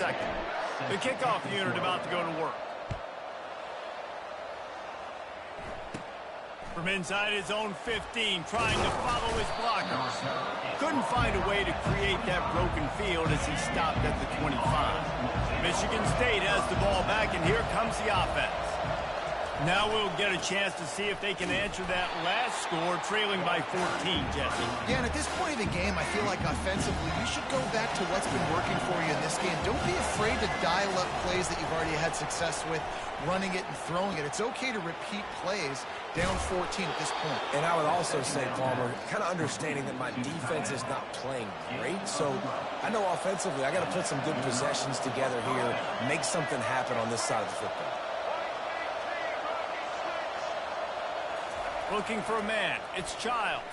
second. The kickoff unit about to go to work. From inside his own 15, trying to follow his blockers. Couldn't find a way to create that broken field as he stopped at the 25. Michigan State has the ball back, and here comes the offense. Now we'll get a chance to see if they can answer that last score, trailing by 14, Jesse. Yeah, and at this point in the game, I feel like offensively, you should go back to what's been working for you in this game. Don't be afraid to dial up plays that you've already had success with, running it and throwing it. It's okay to repeat plays down 14 at this point. And I would also say, Palmer, kind of understanding that my defense is not playing great, so I know offensively I got to put some good possessions together here, make something happen on this side of the football. Looking for a man. It's Childs.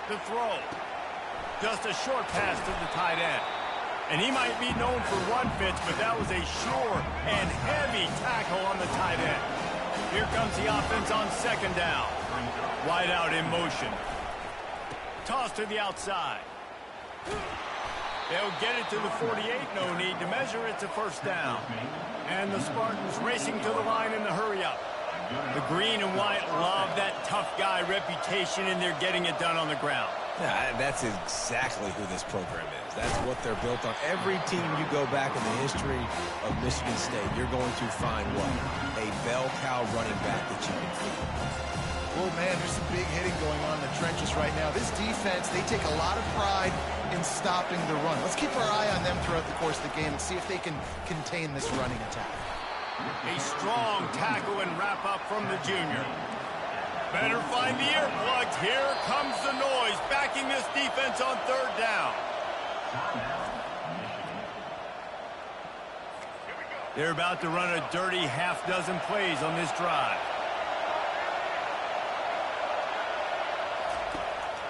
The throw. Just a short pass to the tight end. And he might be known for run fits, but that was a sure and heavy tackle on the tight end. Here comes the offense on second down. Wide out in motion. Toss to the outside. They'll get it to the 48. No need to measure. It's a first down. And the Spartans racing to the line in the hurry-up. The green and white love that tough guy reputation, and they're getting it done on the ground. Yeah, that's exactly who this program is. That's what they're built on. Every team you go back in the history of Michigan State, you're going to find what? A bell cow running back that you can feed. Oh, man, there's some big hitting going on in the trenches right now. This defense, they take a lot of pride in stopping the run. Let's keep our eye on them throughout the course of the game and see if they can contain this running attack. A strong tackle and wrap up from the junior. Better find the earplugs. Here comes the noise, backing this defense on third down. They're about to run a dirty half-dozen plays on this drive.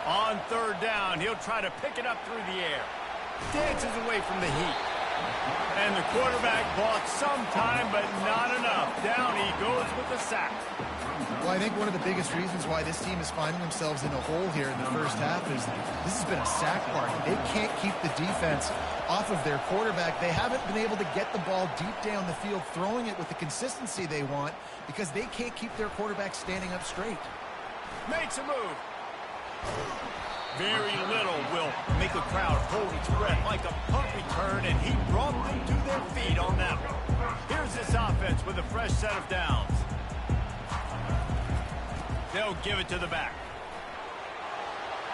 On third down, he'll try to pick it up through the air. Dances away from the heat. And the quarterback bought some time, but not enough. Down he goes with the sack. Well, I think one of the biggest reasons why this team is finding themselves in a hole here in the first half is this has been a sack party. They can't keep the defense off of their quarterback. They haven't been able to get the ball deep down the field, throwing it with the consistency they want because they can't keep their quarterback standing up straight. Makes a move. Very little will make a crowd hold its breath like a punt return, and he brought them to their feet on that one. Here's this offense with a fresh set of downs. They'll give it to the back.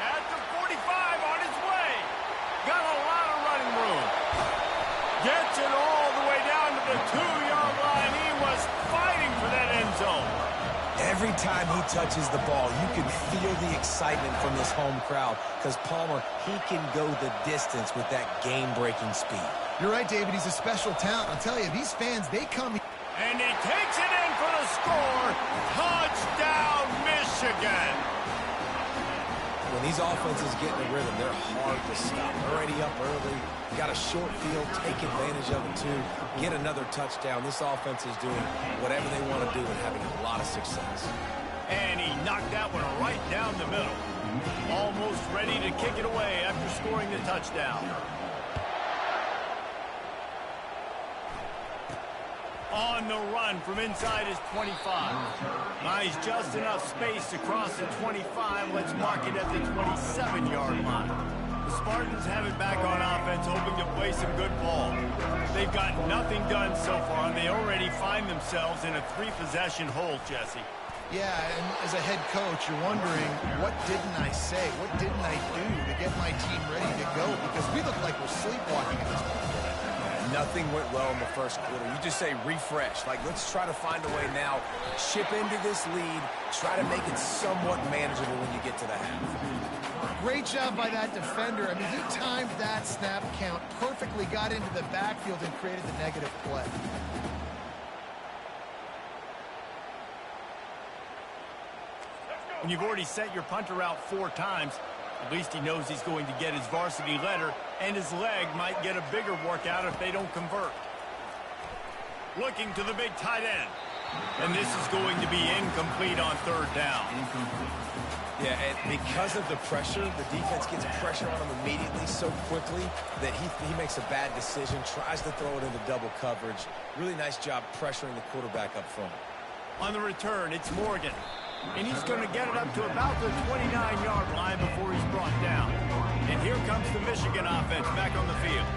At the 45 on his way. Got a lot of running room. Gets it all the way down to the 2-yard line. He was fighting for that end zone. Every time he touches the ball, you can feel the excitement from this home crowd because Palmer, he can go the distance with that game-breaking speed. You're right, David. He's a special talent. I'll tell you, these fans, they come... And he takes it in for the score. Touchdown, Michigan. When these offenses get in a rhythm, they're hard to stop. Already up early, got a short field, take advantage of it too, get another touchdown. This offense is doing whatever they want to do and having a lot of success. And he knocked that one right down the middle. Almost ready to kick it away after scoring the touchdown. On the run from inside his 25. Buys just enough space to cross the 25. Let's mark it at the 27-yard line. The Spartans have it back on offense, hoping to play some good ball. They've got nothing done so far, and they already find themselves in a 3-possession hole, Jesse. Yeah, and as a head coach, you're wondering, what didn't I say? What didn't I do to get my team ready to go? Because we look like we're sleepwalking at this point. Nothing went well in the first quarter. You just say refresh. Like, let's try to find a way now. Chip into this lead. Try to make it somewhat manageable when you get to the half. Great job by that defender. I mean, he timed that snap count perfectly, got into the backfield and created the negative play. When you've already sent your punter out 4 times, at least he knows he's going to get his varsity letter, and his leg might get a bigger workout if they don't convert. Looking to the big tight end. And this is going to be incomplete on third down. Yeah, and because of the pressure, the defense gets pressure on him immediately so quickly that he makes a bad decision, tries to throw it into double coverage. Really nice job pressuring the quarterback up front. On the return, it's Morgan. And he's going to get it up to about the 29-yard line before he's brought down. And here comes the Michigan offense back on the field.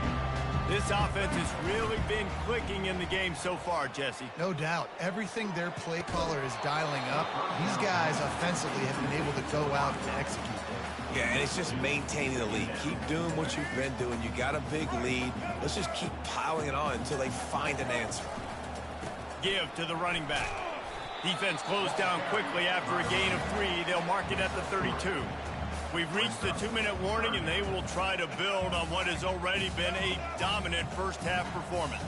This offense has really been clicking in the game so far, Jesse. No doubt. Everything their play caller is dialing up, these guys offensively have been able to go out and execute there. Yeah, and it's just maintaining the lead. Keep doing what you've been doing. You got a big lead. Let's just keep piling it on until they find an answer. Give to the running back. Defense closed down quickly after a gain of 3. They'll mark it at the 32. We've reached the 2-minute warning, and they will try to build on what has already been a dominant first-half performance.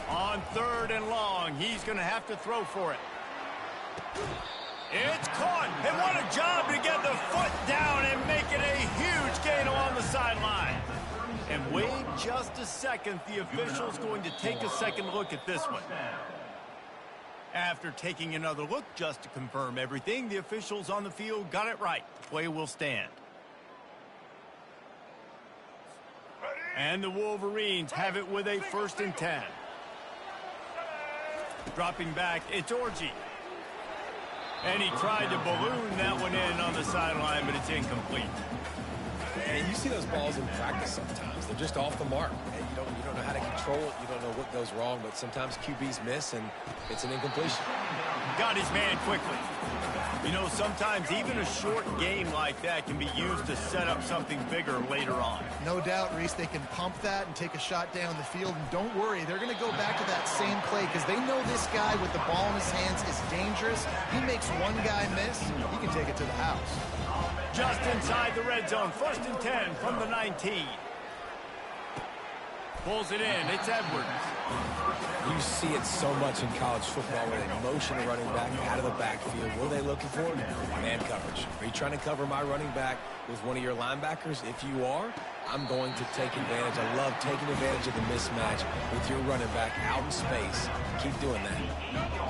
On 3rd and long, he's going to have to throw for it. It's caught, and what a job to get the foot down and make it a huge gain along the sideline. And wait just a second, the official's going to take a second look at this one. After taking another look just to confirm everything, the officials on the field got it right. Play will stand. And the Wolverines have it with a 1st and 10. Dropping back, it's Orji. And he tried to balloon that one in on the sideline, but it's incomplete. And you see those balls in practice sometimes. They're just off the mark. And you don't know how to control it. You don't know what goes wrong, but sometimes QBs miss, and it's an incompletion. Got his man quickly. You know, sometimes even a short game like that can be used to set up something bigger later on. No doubt, Reese, they can pump that and take a shot down the field. And don't worry, they're going to go back to that same play because they know this guy with the ball in his hands is dangerous. He makes one guy miss, he can take it to the house. Just inside the red zone, 1st and 10 from the 19. Pulls it in, it's Edwards. You see it so much in college football where they motion a running back out of the backfield. What are they looking for? Man coverage. Are you trying to cover my running back with one of your linebackers? If you are, I'm going to take advantage. I love taking advantage of the mismatch with your running back out in space. Keep doing that.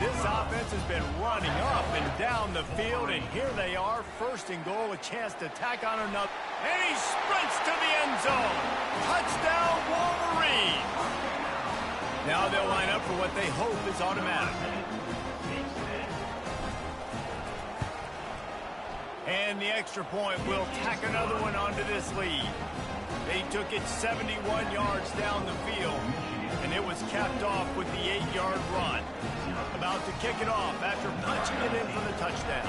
This offense has been running up and down the field, and here they are, 1st and goal, a chance to tack on another. And he sprints to the end zone. Touchdown, Wolverines. Now they'll line up for what they hope is automatic. And the extra point will tack another one onto this lead. They took it 71 yards down the field, and it was capped off with the 8-yard run. About to kick it off after punching it in for the touchdown.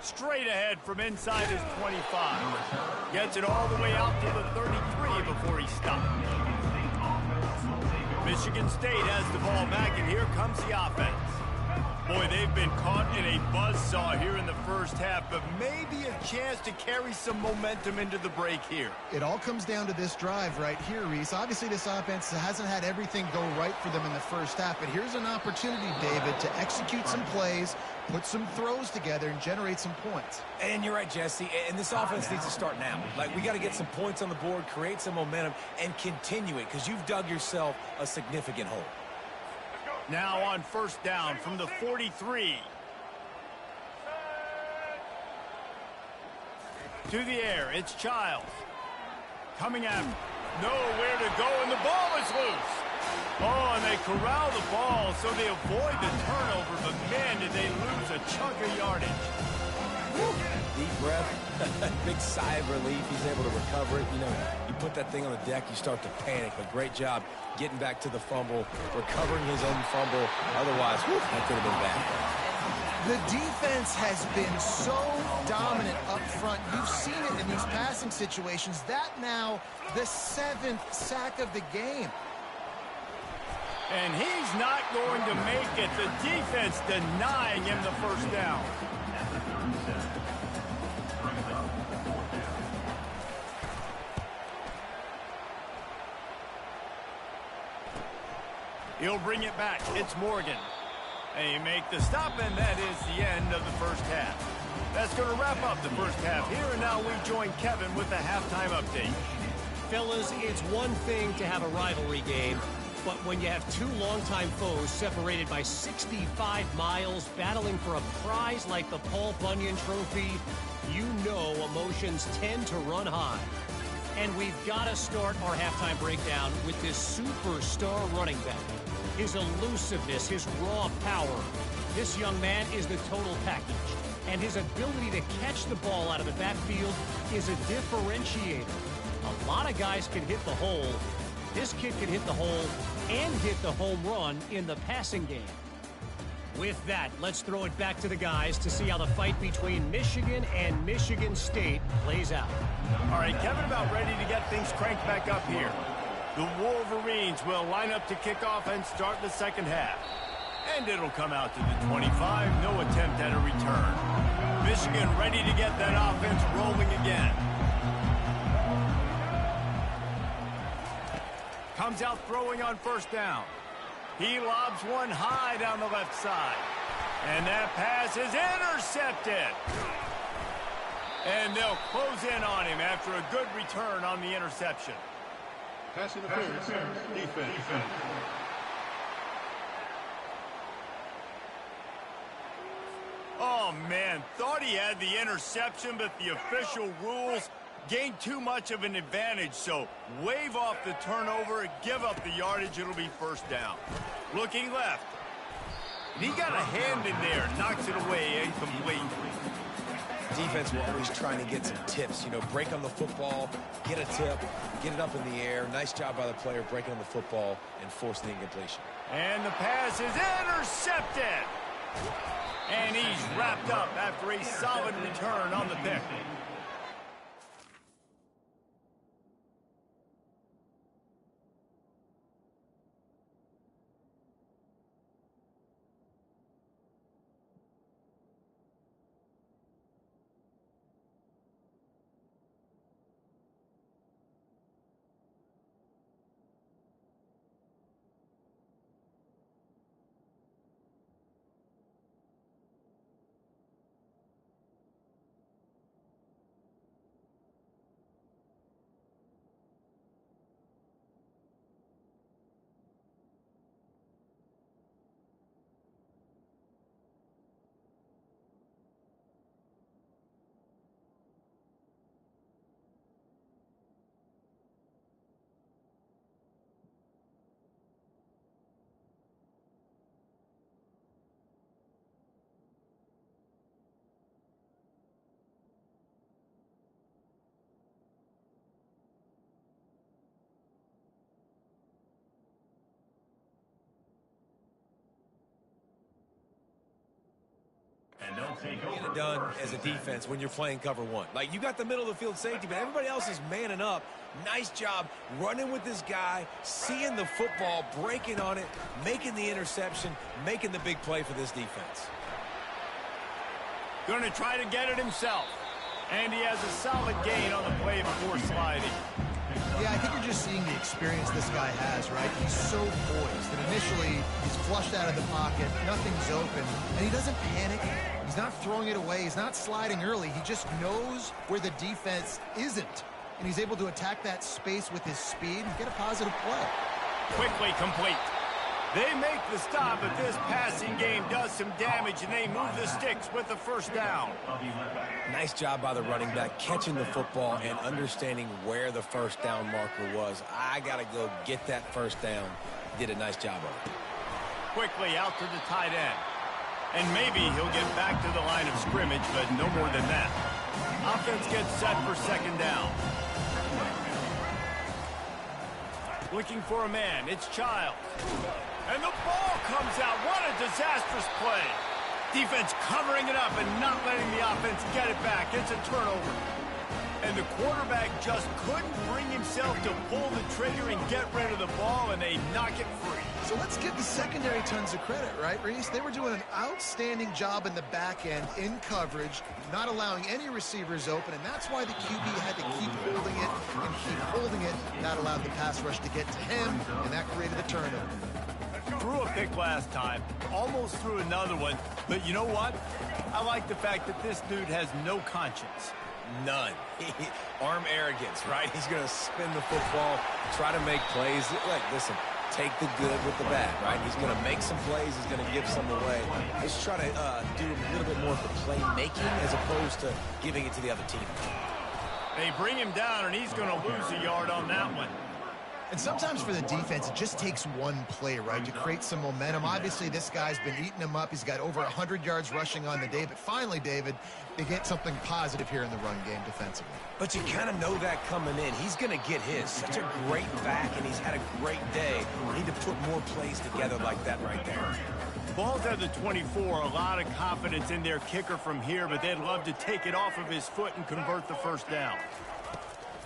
Straight ahead from inside his 25. Gets it all the way out to the 33 before he stopped. Michigan State has the ball back, and here comes the offense. Boy, they've been caught in a buzzsaw here in the first half, but maybe a chance to carry some momentum into the break here. It all comes down to this drive right here, Reese. Obviously, this offense hasn't had everything go right for them in the first half, but here's an opportunity, David, to execute some plays, put some throws together, and generate some points. And you're right, Jesse, and this offense needs to start now. Like, we got to get some points on the board, create some momentum, and continue it, because you've dug yourself a significant hole. Now on 1st down from the 43. To the air, it's Childs. Coming out, nowhere to go, and the ball is loose. Oh, and they corral the ball so they avoid the turnover, but man, did they lose a chunk of yardage. Woo. Deep breath, big sigh of relief. He's able to recover it. You know, you put that thing on the deck, you start to panic, but great job getting back to the fumble, recovering his own fumble. Otherwise, that could have been bad. The defense has been so dominant up front. You've seen it in these passing situations. That now the 7th sack of the game. And he's not going to make it. The defense denying him the 1st down. He'll bring it back. It's Morgan. They make the stop, and that is the end of the first half. That's going to wrap up the first half here, and now we join Kevin with the halftime update. Fellas, it's one thing to have a rivalry game, but when you have two longtime foes separated by 65 miles battling for a prize like the Paul Bunyan Trophy, you know emotions tend to run high. And we've got to start our halftime breakdown with this superstar running back. His elusiveness, his raw power. This young man is the total package. And his ability to catch the ball out of the backfield is a differentiator. A lot of guys can hit the hole. This kid can hit the hole and hit the home run in the passing game. With that, let's throw it back to the guys to see how the fight between Michigan and Michigan State plays out. All right, Kevin about ready to get things cranked back up here. The Wolverines will line up to kick off and start the second half. And it'll come out to the 25, no attempt at a return. Michigan ready to get that offense rolling again. Comes out throwing on first down. He lobs one high down the left side. And that pass is intercepted. And they'll close in on him after a good return on the interception. Passing interference, defense. Oh, man, thought he had the interception, but the official rules gained too much of an advantage, so wave off the turnover, give up the yardage, it'll be first down. Looking left. And he got a hand in there, knocks it away, incomplete. Defense will always trying to get some tips, you know, break on the football, get a tip, get it up in the air. Nice job by the player breaking on the football and forcing the incompletion. And the pass is intercepted. And he's wrapped up after a solid return on the pick. Get it done as a defense when you're playing cover one. Like, you got the middle of the field safety, but everybody else is manning up. Nice job running with this guy, seeing the football, breaking on it, making the interception, making the big play for this defense. Going to try to get it himself. And he has a solid gain on the play before sliding. Yeah, I think you're just seeing the experience this guy has, right? He's so poised that initially he's flushed out of the pocket, nothing's open, and he doesn't panic. He's not throwing it away. He's not sliding early. He just knows where the defense isn't, and he's able to attack that space with his speed and get a positive play. Quickly complete. They make the stop, but this passing game does some damage, and they move the sticks with the first down. Nice job by the running back, catching the football and understanding where the first down marker was. I got to go get that first down. Did a nice job of it. Quickly out to the tight end. And maybe he'll get back to the line of scrimmage, but no more than that. Offense gets set for second down. Looking for a man. It's Childs. And the ball comes out. What a disastrous play. Defense covering it up and not letting the offense get it back. It's a turnover. And the quarterback just couldn't bring himself to pull the trigger and get rid of the ball, and they knock it free. So let's give the secondary tons of credit, right, Reese? They were doing an outstanding job in the back end, in coverage, not allowing any receivers open, and that's why the QB had to keep holding it and keep holding it. That allowed the pass rush to get to him, and that created a turnover. Threw a pick last time, almost threw another one, but you know what? I like the fact that this dude has no conscience. None. Arm arrogance, right? He's going to spin the football, try to make plays. Look, listen, take the good with the bad, right? He's going to make some plays. He's going to give some away. Let's try to do a little bit more of the playmaking as opposed to giving it to the other team. They bring him down, and he's going to lose a yard on that one. And sometimes for the defense, it just takes one play, right, to create some momentum. Obviously, this guy's been eating them up. He's got over 100 yards rushing on the day. But finally, David, they get something positive here in the run game defensively. But you kind of know that coming in. He's going to get his. Such a great back, and he's had a great day. We need to put more plays together like that right there. Ball's at the 24. A lot of confidence in their kicker from here, but they'd love to take it off of his foot and convert the first down.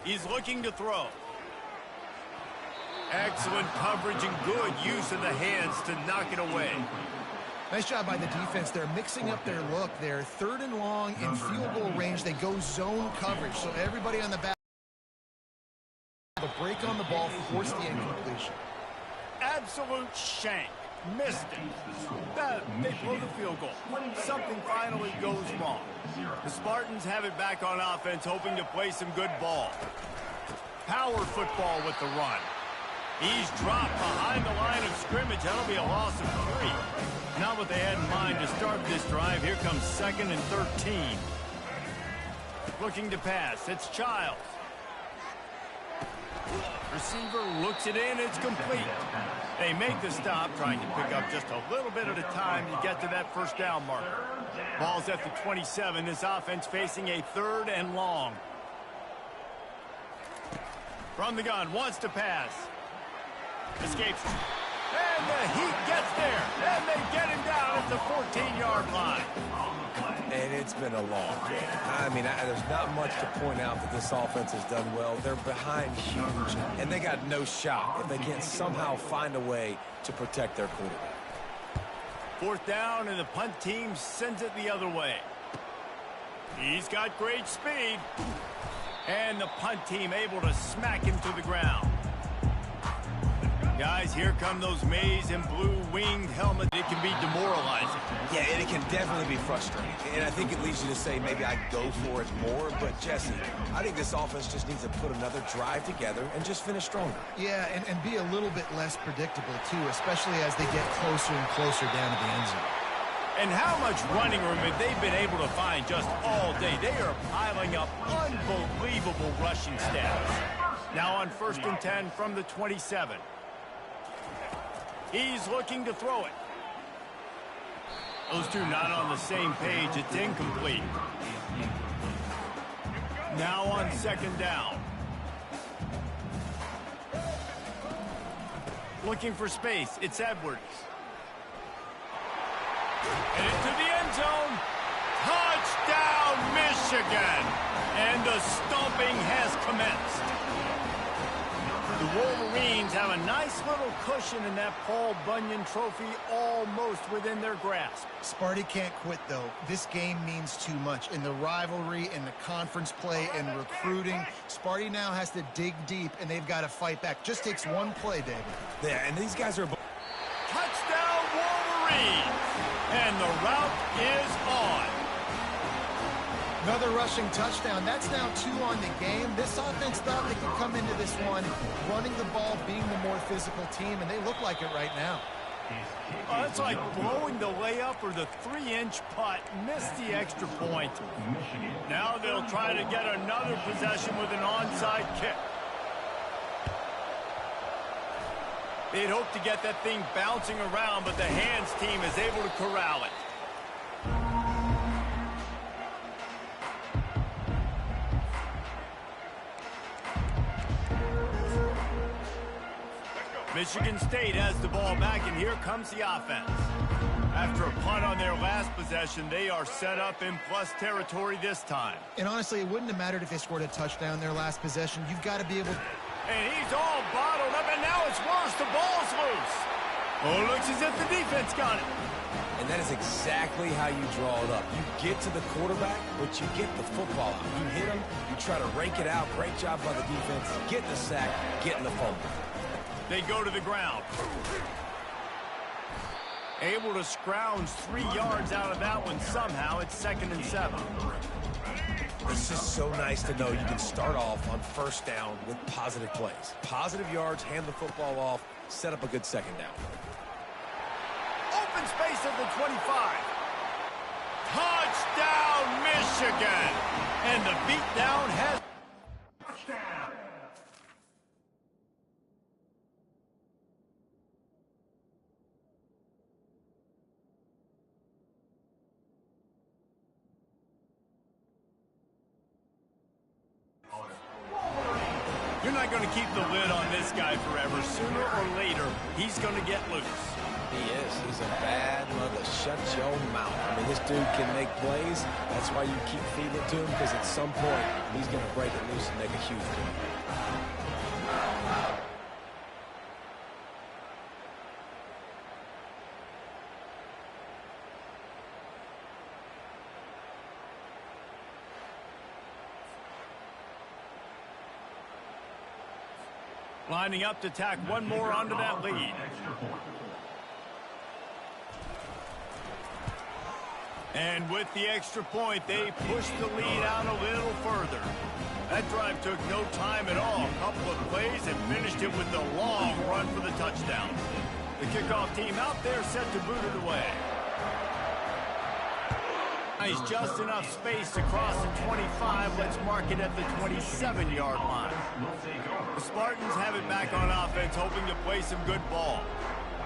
He's looking to throw. Excellent coverage and good use of the hands to knock it away. Nice job by the defense. They're mixing up their look. They're 3rd and long in field goal range. They go zone coverage. So everybody on the back, the break on the ball, force the incompletion. Absolute shank. Missed it. They blow the field goal. Something finally goes wrong. The Spartans have it back on offense, hoping to play some good ball. Power football with the run. He's dropped behind the line of scrimmage. That'll be a loss of 3. Not what they had in mind to start this drive. Here comes 2nd and 13. Looking to pass. It's Childs. Receiver looks it in. It's complete. They make the stop, trying to pick up just a little bit at a time to get to that first down marker. Ball's at the 27. This offense facing a 3rd and long. From the gun, wants to pass. Escapes. And the Heat gets there. And they get him down at the 14-yard line. And it's been a long game. I mean, there's not much to point out that this offense has done well. They're behind huge, and they got no shot if they can't somehow find a way to protect their quarterback. 4th down, and the punt team sends it the other way. He's got great speed. And the punt team able to smack him to the ground. Guys, here come those maize and blue winged helmets. It can be demoralizing. Yeah, and it can definitely be frustrating. And I think it leads you to say maybe I'd go for it more. But, Jesse, I think this offense just needs to put another drive together and just finish stronger. Yeah, and be a little bit less predictable, too, especially as they get closer and closer down to the end zone. And how much running room have they been able to find just all day? They are piling up unbelievable rushing stats. Now on 1st and 10 from the 27. He's looking to throw it. Those two not on the same page. It's incomplete. Now on 2nd down. Looking for space. It's Edwards. And into the end zone. Touchdown, Michigan. And the stomping has commenced. The Wolverines have a nice little cushion in that Paul Bunyan trophy almost within their grasp. Sparty can't quit, though. This game means too much. In the rivalry, in the conference play, and recruiting, Sparty now has to dig deep, and they've got to fight back. Just takes one play, David. Yeah, and these guys are... Touchdown, Wolverines! And the route is on. Another rushing touchdown. That's now 2 on the game. This offense thought they could come into this one running the ball, being the more physical team, and they look like it right now. Oh, it's like blowing the layup or the 3-inch putt. Missed the extra point. Now they'll try to get another possession with an onside kick. They'd hope to get that thing bouncing around, but the hands team is able to corral it. Michigan State has the ball back, and here comes the offense. After a punt on their last possession, they are set up in plus territory this time. And honestly, it wouldn't have mattered if they scored a touchdown their last possession. You've got to be able... And he's all bottled up, and now it's worse. The ball's loose. Oh, looks as if the defense got it. And that is exactly how you draw it up. You get to the quarterback, but you get the football out. You hit him, you try to rake it out. Great job by the defense. Getting the sack, getting the fumble. They go to the ground. Able to scrounge 3 yards out of that one somehow. It's 2nd and 7. It's just so nice to know you can start off on first down with positive plays. Positive yards, hand the football off, set up a good second down. Open space at the 25. Touchdown, Michigan! And the beatdown has... Touchdown. You're not going to keep the lid on this guy forever. Sooner or later, he's going to get loose. He is. He's a bad mother. Shut your mouth. I mean, this dude can make plays. That's why you keep feeding it to him, because at some point, he's going to break it loose and make a huge play. Lining up to tack one more onto that lead. And with the extra point, they pushed the lead out a little further. That drive took no time at all. A couple of plays and finished it with a long run for the touchdown. The kickoff team out there set to boot it away. Nice, just enough space to cross the 25. Let's mark it at the 27-yard line. The Spartans have it back on offense, hoping to play some good ball.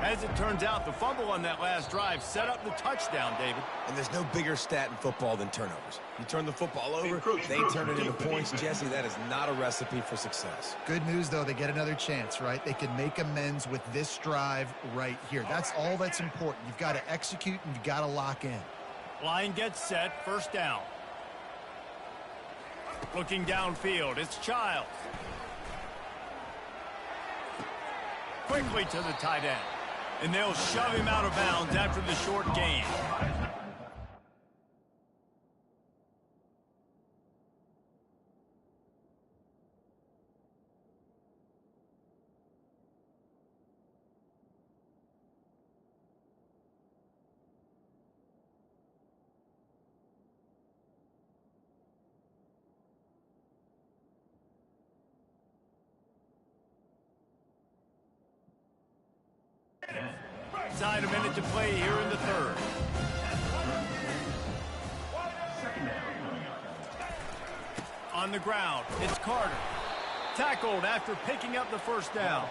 As it turns out, the fumble on that last drive set up the touchdown, David. And there's no bigger stat in football than turnovers. You turn the football over, they turn it into points. Jesse, that is not a recipe for success. Good news, though, they get another chance, right? They can make amends with this drive right here. That's all that's important. You've got to execute and you've got to lock in. Line gets set, first down. Looking downfield, it's Childs. Quickly to the tight end. And they'll shove him out of bounds after the short gain. Inside a minute to play here in the third. On the ground, it's Carter. Tackled after picking up the first down.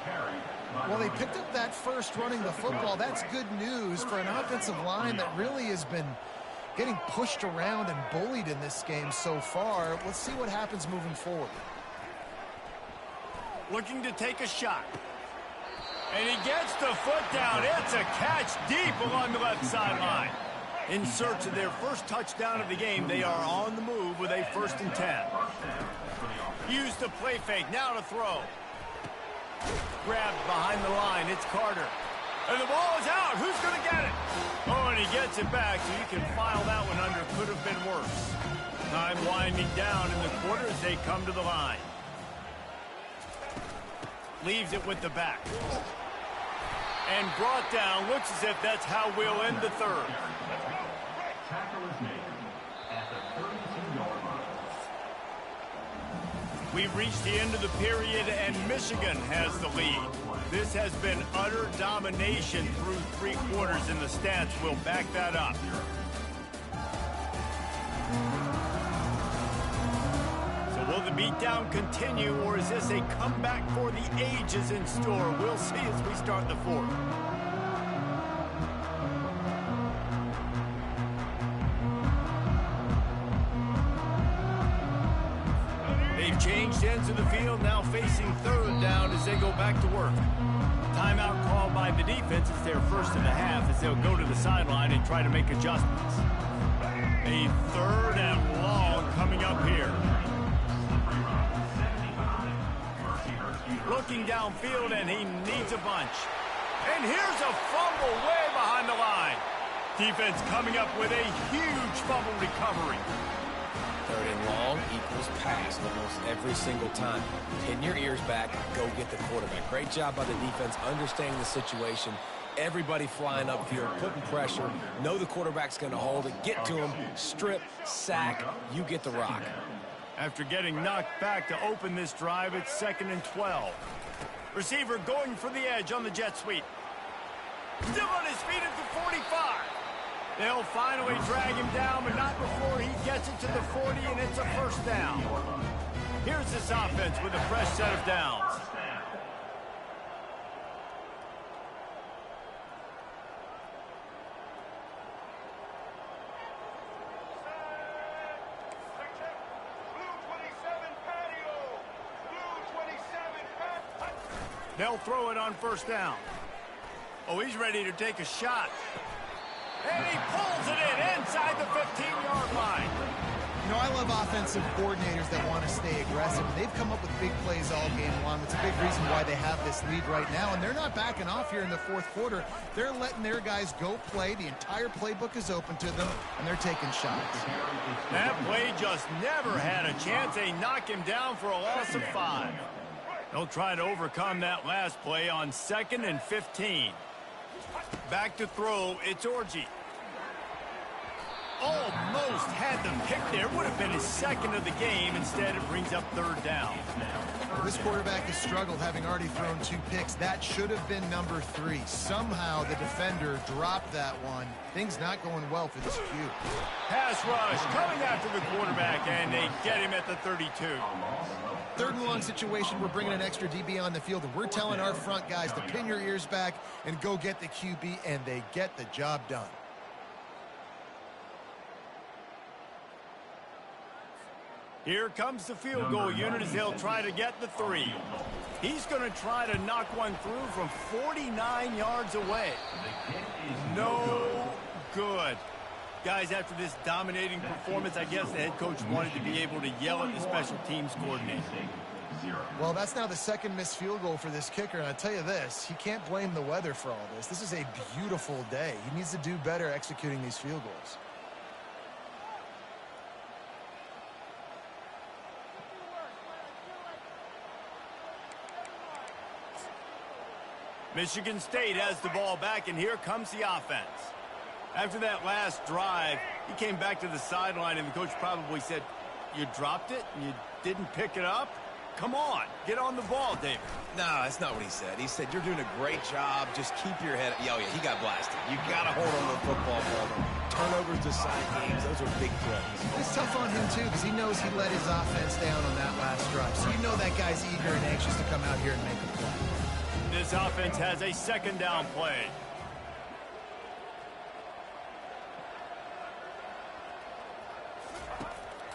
Well, they picked up that first running the football. That's good news for an offensive line that really has been getting pushed around and bullied in this game so far. Let's see what happens moving forward. Looking to take a shot. And he gets the foot down. It's a catch deep along the left sideline. In search of their first touchdown of the game, they are on the move with a 1st and 10. Use the play fake, now to throw. Grabbed behind the line, it's Carter. And the ball is out, who's going to get it? Oh, and he gets it back, so you can file that one under. Could have been worse. Time winding down in the quarter as they come to the line. Leaves it with the back. And brought down. Looks as if that's how we'll end the third. Tackle is made at the 32-yard line. We've reached the end of the period, and Michigan has the lead. This has been utter domination through 3 quarters, and the stats will back that up. So will the beatdown continue, or is this a comeback for the ages in store? We'll see as we start the fourth. They've changed ends of the field, now facing 3rd down as they go back to work. Timeout called by the defense. It's their first of the half as they'll go to the sideline and try to make adjustments. A 3rd and long coming up here. Looking downfield, and he needs a bunch. And here's a fumble way behind the line. Defense coming up with a huge fumble recovery. 3rd and long equals pass almost every single time. Pin your ears back, go get the quarterback. Great job by the defense, understanding the situation. Everybody flying upfield, putting pressure. Know the quarterback's going to hold it. Get to him, strip, sack. You get the rock. After getting knocked back to open this drive, it's 2nd and 12. Receiver going for the edge on the jet sweep. Still on his feet at the 45. They'll finally drag him down, but not before he gets it to the 40, and it's a first down. Here's this offense with a fresh set of downs. They'll throw it on first down. Oh, he's ready to take a shot. And he pulls it in inside the 15-yard line. You know, I love offensive coordinators that want to stay aggressive. They've come up with big plays all game long. It's a big reason why they have this lead right now. And they're not backing off here in the fourth quarter. They're letting their guys go play. The entire playbook is open to them, and they're taking shots. That play just never had a chance. They knock him down for a loss of 5. They'll try to overcome that last play on 2nd and 15. Back to throw, it's Orji. Almost had the pick there. Would have been his 2nd of the game. Instead, it brings up 3rd down. This quarterback has struggled, having already thrown 2 picks. That should have been number 3. Somehow the defender dropped that one. Things not going well for this Q. Pass rush coming after the quarterback, and they get him at the 32. 3rd and long situation. We're bringing an extra DB on the field, and we're telling our front guys to pin your ears back and go get the QB, and they get the job done. Here comes the field goal unit as they'll try to get the 3. He's going to try to knock one through from 49 yards away. No good. Guys, after this dominating performance, I guess the head coach wanted to be able to yell at the special teams coordinator. Well, that's now the 2nd missed field goal for this kicker, and I tell you this, he can't blame the weather for all this. This is a beautiful day. He needs to do better executing these field goals. Michigan State has the ball back, and here comes the offense. After that last drive, he came back to the sideline, and the coach probably said, "You dropped it? And you didn't pick it up? Come on, get on the ball, David." No, that's not what he said. He said, "You're doing a great job. Just keep your head." Oh, yeah, he got blasted. You got to hold on to the football ball. Turnovers decide games. Those are big plays. It's tough on him, too, because he knows he let his offense down on that last drive. So you know that guy's eager and anxious to come out here and make a play. This offense has a 2nd down play.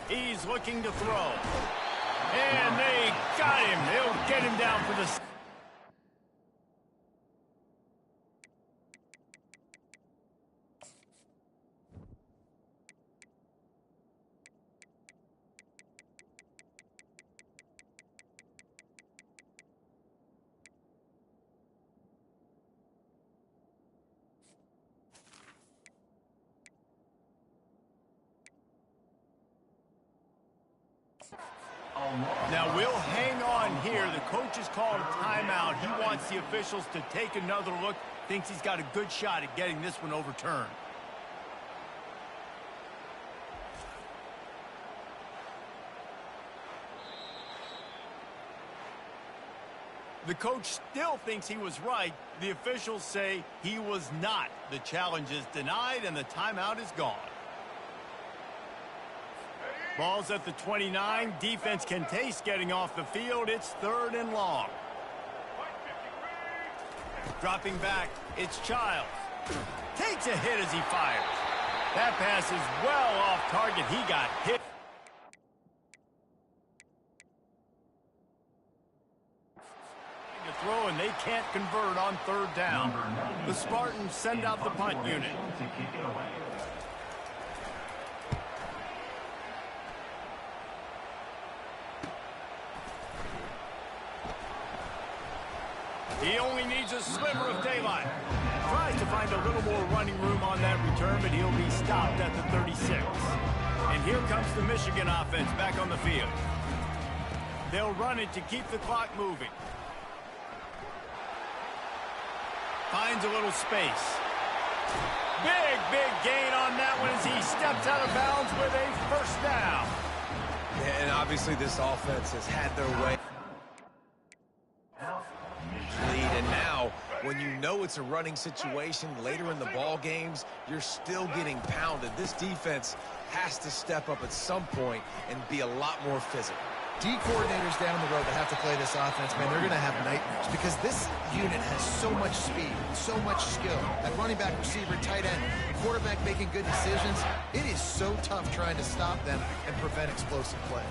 He's looking to throw. And they got him. They'll get him down for the... Now we'll hang on here. The coach has called a timeout. He wants the officials to take another look. Thinks he's got a good shot at getting this one overturned. The coach still thinks he was right. The officials say he was not. The challenge is denied and the timeout is gone. Ball's at the 29. Defense can taste getting off the field. It's 3rd and long. Dropping back, it's Childs. Takes a hit as he fires. That pass is well off target. He got hit. To throw, and they can't convert on 3rd down. The Spartans send out the punt unit. He only needs a sliver of daylight. Tries to find a little more running room on that return, but he'll be stopped at the 36. And here comes the Michigan offense back on the field. They'll run it to keep the clock moving. Finds a little space. Big gain on that one as he steps out of bounds with a first down. And obviously this offense has had their way. Lead, and now when you know it's a running situation later in the ball games, you're still getting pounded. This defense has to step up at some point and be a lot more physical. D coordinators down the road that have to play this offense, man, they're going to have nightmares because this unit has so much speed, so much skill. At running back, receiver, tight end, quarterback making good decisions. It is so tough trying to stop them and prevent explosive plays.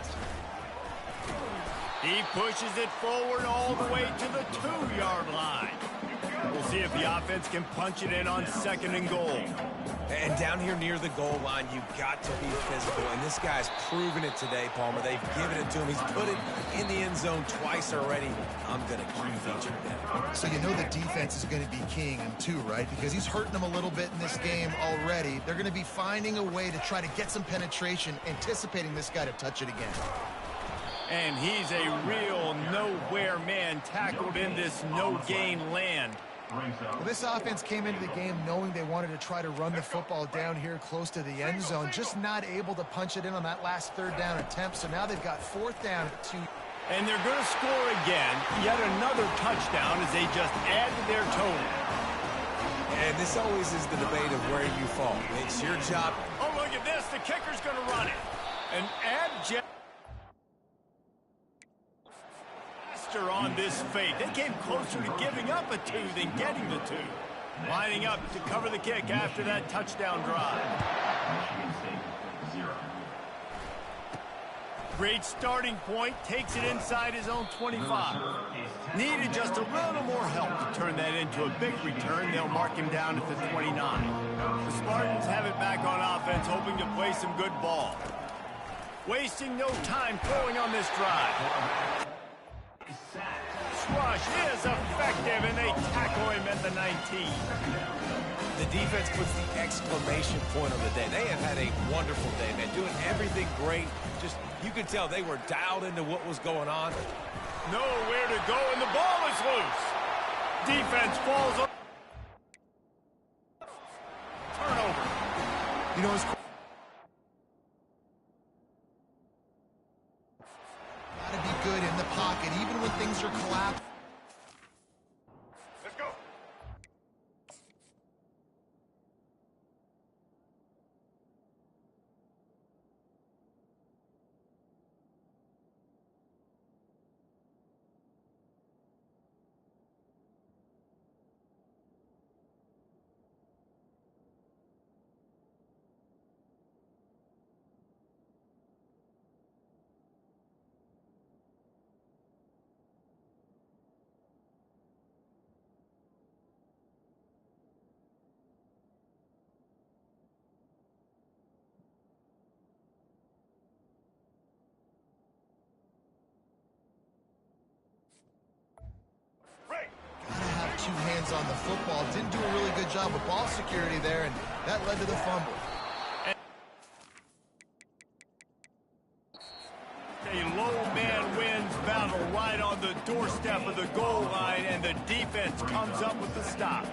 He pushes it forward all the way to the 2-yard line. We'll see if the offense can punch it in on 2nd and goal. And down here near the goal line, you've got to be physical. And this guy's proven it today, Palmer. They've given it to him. He's put it in the end zone twice already. I'm going to keep featuring that. So you know the defense is going to be keying him too, right? Because he's hurting them a little bit in this game already. They're going to be finding a way to try to get some penetration, anticipating this guy to touch it again. And he's a real nowhere man tackled in this no-gain land. Well, this offense came into the game knowing they wanted to try to run the football down here close to the end zone, just not able to punch it in on that last 3rd down attempt. So now they've got 4th down at 2. And they're going to score again, yet another touchdown as they just add to their total. And this always is the debate of where you fall. It's your job. Oh, look at this. The kicker's going to run it. An abject on this fake. They came closer to giving up a 2 than getting the 2. Lining up to cover the kick after that touchdown drive. Great starting point. Takes it inside his own 25. Needed just a little more help to turn that into a big return. They'll mark him down at the 29. The Spartans have it back on offense, hoping to play some good ball. Wasting no time throwing on this drive. Rush is effective, and they tackle him at the 19. The defense puts the exclamation point on the day. They have had a wonderful day, man. Doing everything great. Just, you could tell they were dialed into what was going on. Nowhere to go, and the ball is loose. Defense falls on. Turnover. You know, it's gotta be good in the pocket, even when things are collapsed. Let's go. Two hands on the football. Didn't do a really good job with ball security there, and that led to the fumble. A low man wins battle right on the doorstep of the goal line, and the defense comes up with the stop.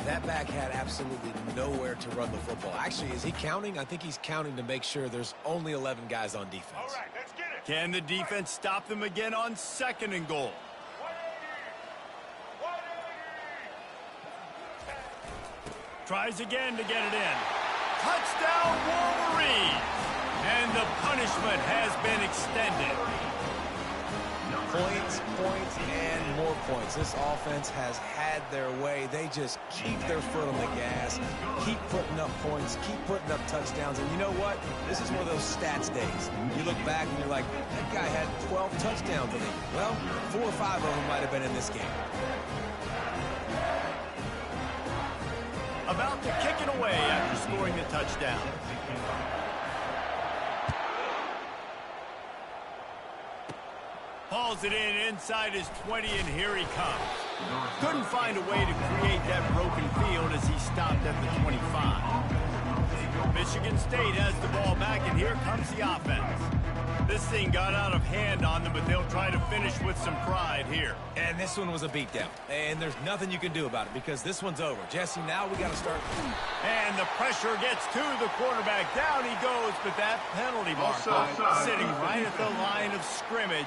That back had absolutely nowhere to run the football. Actually, is he counting? I think he's counting to make sure there's only 11 guys on defense. All right, let's get it. Can the defense stop them again on 2nd and goal? Tries again to get it in. Touchdown, Wolverine! And the punishment has been extended. Points, points, and more points. This offense has had their way. They just keep their foot on the gas, keep putting up points, keep putting up touchdowns. And you know what? This is one of those stats days. You look back and you're like, that guy had 12 touchdowns in it. Well, 4 or 5 of them might have been in this game. About to kick it away after scoring the touchdown. Hauls it in inside his 20, and here he comes. Couldn't find a way to create that broken field as he stopped at the 25. Michigan State has the ball back, and here comes the offense. This thing got out of hand on them, but they'll try to finish with some pride here. And this one was a beatdown. And there's nothing you can do about it because this one's over. Jesse, now we got to start. And the pressure gets to the quarterback. Down he goes, but that penalty mark sitting right at the line of scrimmage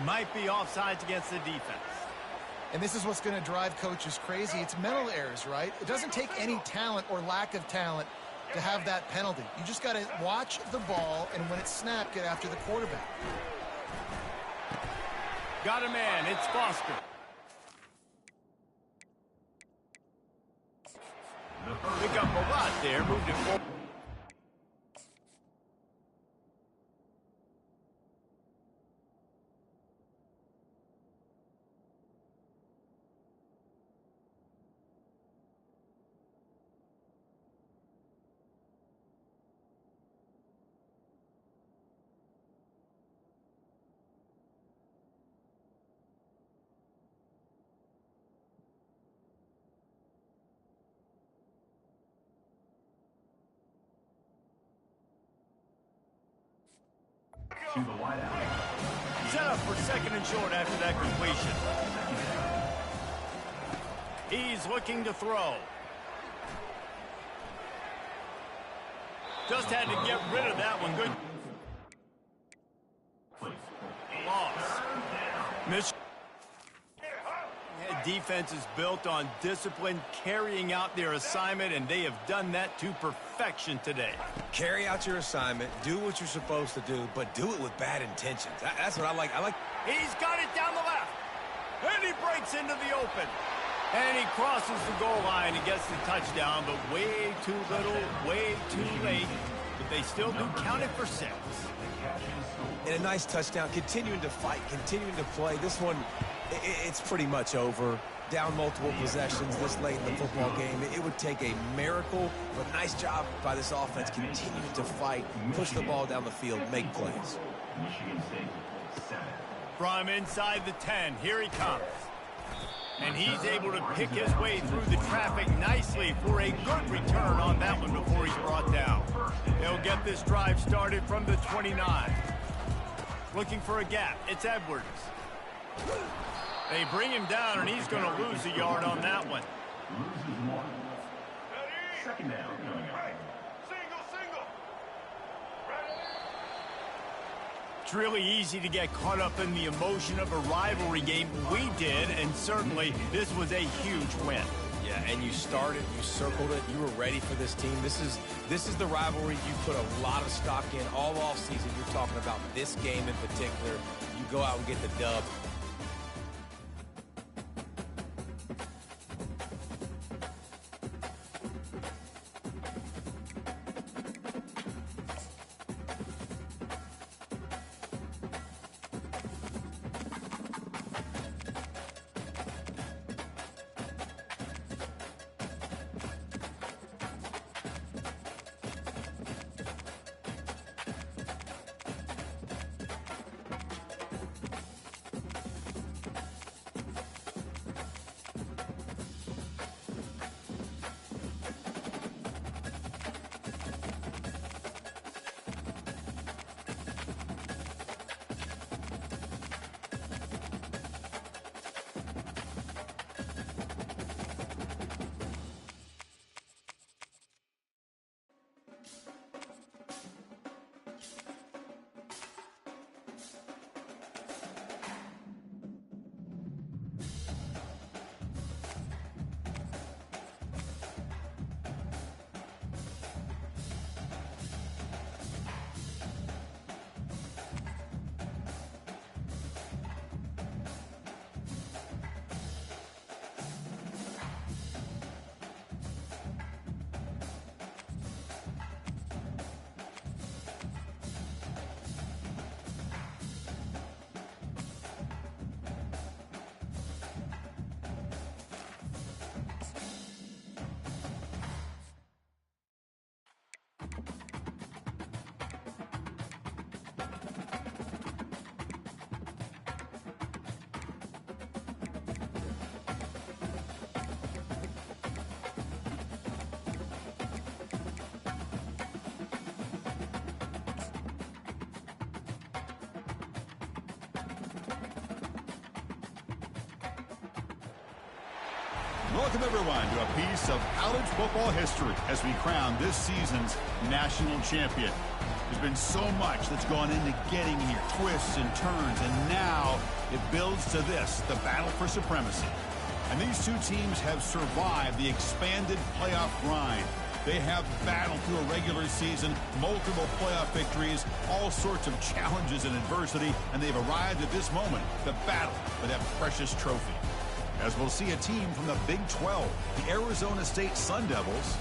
might be offsides against the defense. And this is what's going to drive coaches crazy. It's mental errors, right? It doesn't take any talent or lack of talent to have that penalty. You just got to watch the ball, and when it's snapped, get after the quarterback. Got a man. It's Foster. Pick up a lot there. Moved it forward. To the wideout. Set up for second and short after that completion. He's looking to throw. Just had to get rid of that one. Good loss. Miss. Defense is built on discipline, carrying out their assignment, and they have done that to perfection today. Carry out your assignment, do what you're supposed to do, but do it with bad intentions. That's what I like. He's got it down the left, and he breaks into the open. And he crosses the goal line and gets the touchdown, but way too little, way too late. But they still do count it for 6. And a nice touchdown, continuing to fight, continuing to play. This one, it's pretty much over. Down multiple possessions this late in the football game. It would take a miracle, but nice job by this offense continuing to fight, push the ball down the field, make plays. Michigan State 7. From inside the 10, here he comes. And he's able to pick his way through the traffic nicely for a good return on that one before he's brought down. He'll get this drive started from the 29. Looking for a gap. It's Edwards. They bring him down, and he's going to lose a yard on that one. Loses 1. Second down coming up. It's really easy to get caught up in the emotion of a rivalry game. We did, and certainly this was a huge win. Yeah, and you started, you circled it, you were ready for this team. This is the rivalry you put a lot of stock in all offseason. You're talking about this game in particular. You go out and get the dub. Welcome, everyone, to a piece of college football history as we crown this season's national champion. There's been so much that's gone into getting here, twists and turns, and now it builds to this, the battle for supremacy. And these two teams have survived the expanded playoff grind. They have battled through a regular season, multiple playoff victories, all sorts of challenges and adversity, and they've arrived at this moment, the battle for that precious trophy. As we'll see a team from the Big 12, the Arizona State Sun Devils,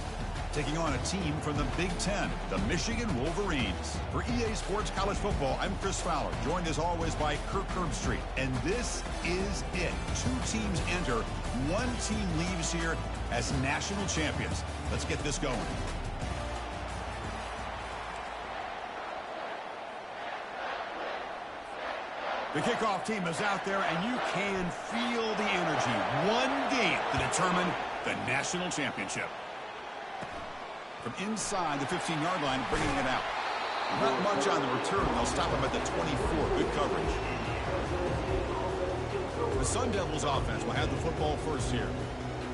taking on a team from the Big 10, the Michigan Wolverines. For EA Sports College Football, I'm Chris Fowler, joined as always by Kirk Herbstreit. And this is it. Two teams enter, one team leaves here as national champions. Let's get this going. The kickoff team is out there, and you can feel the energy. One game to determine the national championship. From inside the 15-yard line, bringing it out. Not much on the return. They'll stop him at the 24. Good coverage. The Sun Devils offense will have the football first here.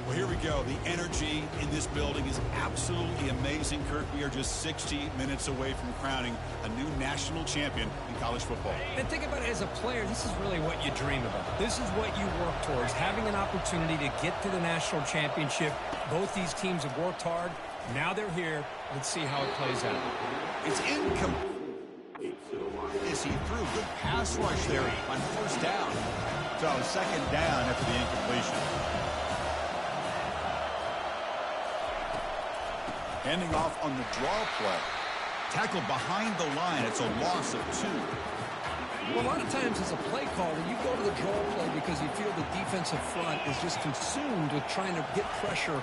Well, here we go. The energy in this building is absolutely amazing, Kirk. We are just 60 minutes away from crowning a new national champion in college football. And think about it as a player, this is really what you dream about. This is what you work towards, having an opportunity to get to the national championship. Both these teams have worked hard. Now they're here. Let's see how it plays out. It's incomplete. Is he through? Good pass rush there on first down. So second down after the incompletion. Handing off on the draw play. Tackled behind the line. It's a loss of 2. Well, a lot of times as a play caller, you go to the draw play because you feel the defensive front is just consumed with trying to get pressure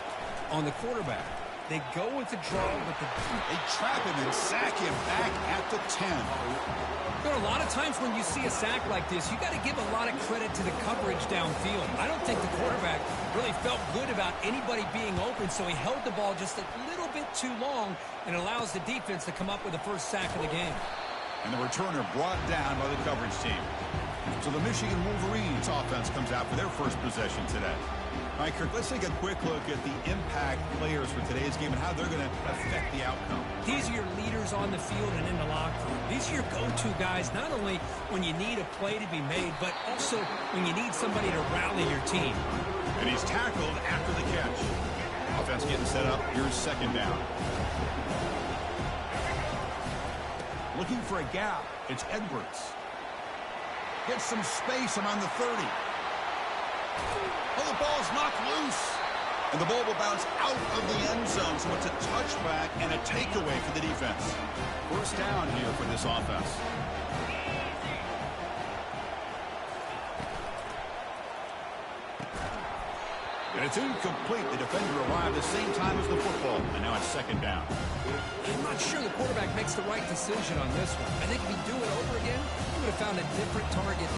on the quarterback. They go with the draw, but they trap him and sack him back at the 10. There are a lot of times when you see a sack like this, you got to give a lot of credit to the coverage downfield. I don't think the quarterback really felt good about anybody being open, so he held the ball just a little bit too long and allows the defense to come up with the first sack of the game. And the returner brought down by the coverage team. So the Michigan Wolverines offense comes out for their first possession today. All right, Kirk, let's take a quick look at the impact players for today's game and how they're going to affect the outcome. These are your leaders on the field and in the locker room. These are your go-to guys, not only when you need a play to be made, but also when you need somebody to rally your team. And he's tackled after the catch. Offense getting set up. Here's second down. Looking for a gap. It's Edwards. Gets some space around the 30. Oh, the ball's knocked loose. And the ball will bounce out of the end zone, so it's a touchback and a takeaway for the defense. First down here for this offense. And it's incomplete. The defender arrived the same time as the football, and now it's second down. I'm not sure the quarterback makes the right decision on this one. I think if he'd do it over again, he would have found a different target.